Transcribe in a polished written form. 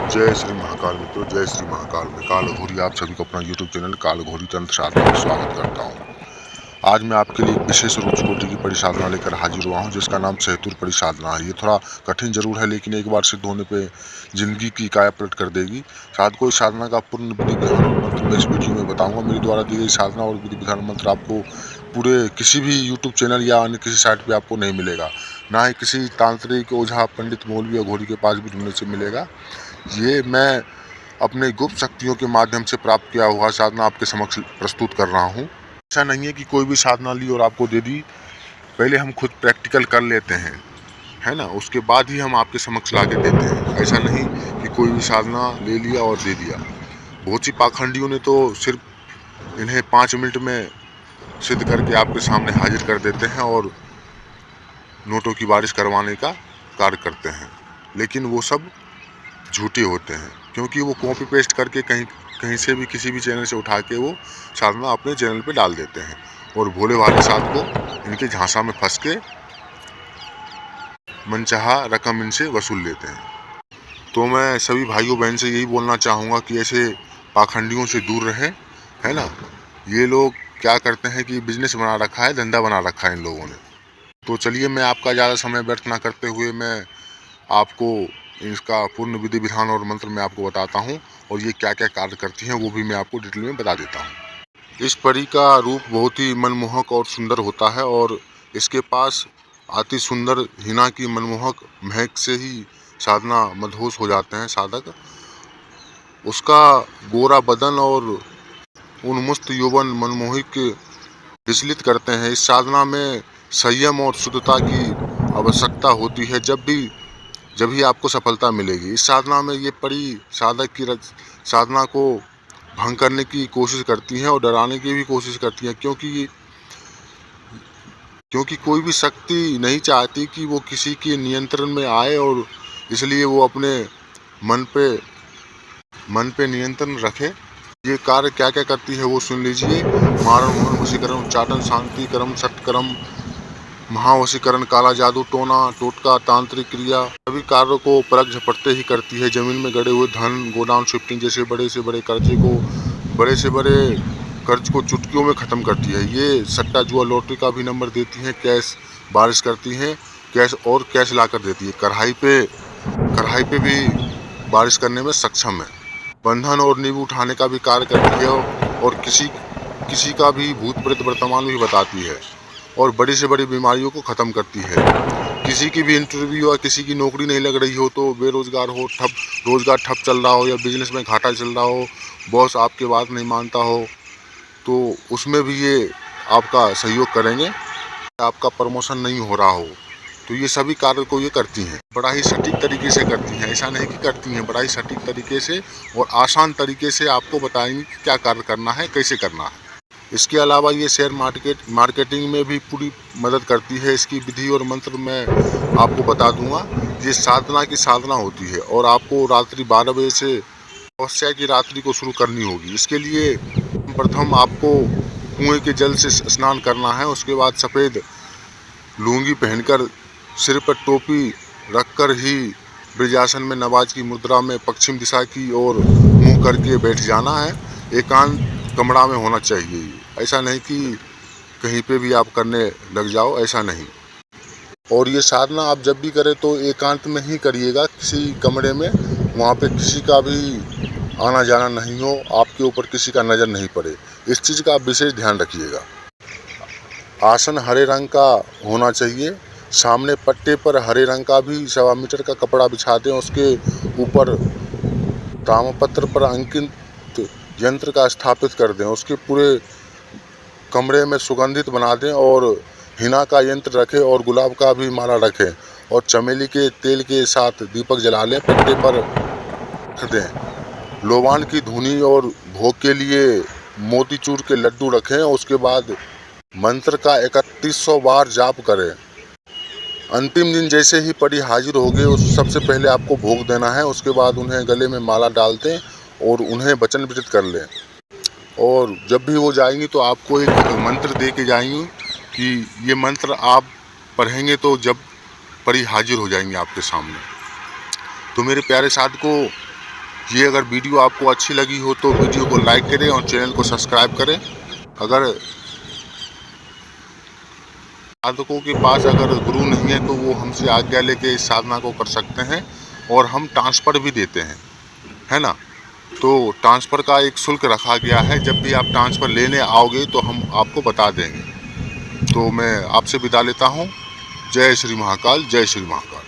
जय श्री महाकाल मित्रों, जय श्री महाकाल। मैं काल अघोरी आप सभी को अपना यूट्यूब चैनल काल अघोरी तंत्र साधना में स्वागत करता हूँ। आज मैं आपके लिए एक विशेष और उच्च कोटि की परिसाधना लेकर हाजिर हुआ हूँ, जिसका नाम सहतुर परिसाधना है। ये थोड़ा कठिन जरूर है, लेकिन एक बार सिद्ध होने पे जिंदगी की काया पलट कर देगी। साथ को इस साधना का पूर्ण विधि विधान और मंत्र मैं इस वीडियो में बताऊंगा। मेरे द्वारा दी गई साधना और विधि विधान मंत्र आपको पूरे किसी भी यूट्यूब चैनल या अन्य किसी साइट पे आपको नहीं मिलेगा, ना ही किसी तांत्रिक ओझा पंडित मौलवी या घोड़ी के पास भी ढूंढने से मिलेगा। ये मैं अपने गुप्त शक्तियों के माध्यम से प्राप्त किया हुआ साधना आपके समक्ष प्रस्तुत कर रहा हूँ। ऐसा नहीं है कि कोई भी साधना ली और आपको दे दी, पहले हम खुद प्रैक्टिकल कर लेते हैं, है ना, उसके बाद ही हम आपके समक्ष ला के देते हैं। ऐसा नहीं कि कोई भी साधना ले लिया और दे दिया। बहुत सी पाखंडियों ने तो सिर्फ इन्हें 5 मिनट में सिद्ध करके आपके सामने हाजिर कर देते हैं और नोटों की बारिश करवाने का कार्य करते हैं, लेकिन वो सब झूठे होते हैं, क्योंकि वो कॉपी पेस्ट करके कहीं से भी किसी भी चैनल से उठा के वो साधना अपने चैनल पे डाल देते हैं और भोले भाले साध को इनके झांसा में फंस के मनचाहा रकम इनसे वसूल लेते हैं। तो मैं सभी भाइयों बहन से यही बोलना चाहूँगा कि ऐसे पाखंडियों से दूर रहें, है ना। ये लोग क्या करते हैं कि बिजनेस बना रखा है, धंधा बना रखा है इन लोगों ने। तो चलिए, मैं आपका ज़्यादा समय व्यर्थ ना करते हुए मैं आपको इसका पूर्ण विधि विधान और मंत्र मैं आपको बताता हूँ, और ये क्या क्या कार्य करती हैं वो भी मैं आपको डिटेल में बता देता हूँ। इस परी का रूप बहुत ही मनमोहक और सुंदर होता है, और इसके पास अति सुंदर हिना की मनमोहक महक से ही साधना मदहोश हो जाते हैं साधक। उसका गोरा बदन और उन्मुक्त यौवन मनमोहक विचलित करते हैं। इस साधना में संयम और शुद्धता की आवश्यकता होती है, जब ही आपको सफलता मिलेगी। इस साधना में ये परी साधक की साधना को भंग करने की कोशिश करती हैं और डराने की भी कोशिश करती हैं, क्योंकि कोई भी शक्ति नहीं चाहती कि वो किसी के नियंत्रण में आए, और इसलिए वो अपने मन पे नियंत्रण रखे। ये कार्य क्या क्या करती है वो सुन लीजिए। मारण मोहन वशीकरण उच्चाटन शांति कर्म सटकर्म महावशीकरण काला जादू टोना टोटका तांत्रिक क्रिया सभी कार्यों को पलक झपटते ही करती है। जमीन में गड़े हुए धन गोडाउन शिफ्टिंग जैसे बड़े से बड़े कर्ज को चुटकियों में ख़त्म करती है। ये सट्टा जुआ लॉटरी का भी नंबर देती हैं, कैश बारिश करती हैं, कैश ला कर देती है। कढ़ाई पे भी बारिश करने में सक्षम है। बंधन और नींव उठाने का भी कार्य करती है, और किसी का भी भूत प्रेत वर्तमान भी बताती है, और बड़ी से बड़ी बीमारियों को ख़त्म करती है। किसी की भी इंटरव्यू या किसी की नौकरी नहीं लग रही हो, तो बेरोजगार हो, रोजगार ठप चल रहा हो, या बिजनेस में घाटा चल रहा हो, बॉस आपके बात नहीं मानता हो, तो उसमें भी ये आपका सहयोग करेंगे। आपका प्रमोशन नहीं हो रहा हो, तो ये सभी कार्य को ये करती हैं। बड़ा ही सटीक तरीके से करती हैं, ऐसा नहीं कि करती हैं, बड़ा ही सटीक तरीके से और आसान तरीके से आपको बताएंगे कि क्या कार्य करना है, कैसे करना है। इसके अलावा ये शेयर मार्केटिंग में भी पूरी मदद करती है। इसकी विधि और मंत्र मैं आपको बता दूंगा। ये साधना की साधना होती है, और आपको रात्रि 12 बजे से तपस्या की रात्रि को शुरू करनी होगी। इसके लिए प्रथम आपको कुएं के जल से स्नान करना है। उसके बाद सफ़ेद लुंगी पहनकर सिर पर टोपी रखकर ही ब्रजासन में नवाज की मुद्रा में पश्चिम दिशा की ओर मुंह करके बैठ जाना है। एकांत कमरा में होना चाहिए। ऐसा नहीं कि कहीं पे भी आप करने लग जाओ, ऐसा नहीं। और ये साधना आप जब भी करें तो एकांत में ही करिएगा, किसी कमरे में, वहाँ पे किसी का भी आना जाना नहीं हो, आपके ऊपर किसी का नज़र नहीं पड़े। इस चीज़ का आप विशेष ध्यान रखिएगा। आसन हरे रंग का होना चाहिए। सामने पट्टे पर हरे रंग का भी 1.25 मीटर का कपड़ा बिछा दें। उसके ऊपर ताम्रपत्र पर अंकित यंत्र का स्थापित कर दें। उसके पूरे कमरे में सुगंधित बना दें, और हिना का यंत्र रखें, और गुलाब का भी माला रखें, और चमेली के तेल के साथ दीपक जला लें। पट्टे पर रख दें। लोबान की धुनी और भोग के लिए मोतीचूर के लड्डू रखें। उसके बाद मंत्र का 3100 बार जाप करें। अंतिम दिन जैसे ही परी हाजिर होगी, उस सबसे पहले आपको भोग देना है। उसके बाद उन्हें गले में माला डाल दें और उन्हें वचन विदित कर लें। और जब भी वो जाएंगी तो आपको एक मंत्र दे के जाएंगी कि ये मंत्र आप पढ़ेंगे तो जब परी हाजिर हो जाएंगे आपके सामने। तो मेरे प्यारे साथ को ये अगर वीडियो आपको अच्छी लगी हो तो वीडियो को लाइक करें और चैनल को सब्सक्राइब करें। अगर साधकों के पास अगर गुरु नहीं है तो वो हमसे आज्ञा लेके इस साधना को कर सकते हैं और हम ट्रांसफ़र भी देते हैं, है ना। तो ट्रांसफ़र का एक शुल्क रखा गया है, जब भी आप ट्रांसफ़र लेने आओगे तो हम आपको बता देंगे। तो मैं आपसे विदा लेता हूँ। जय श्री महाकाल, जय श्री महाकाल।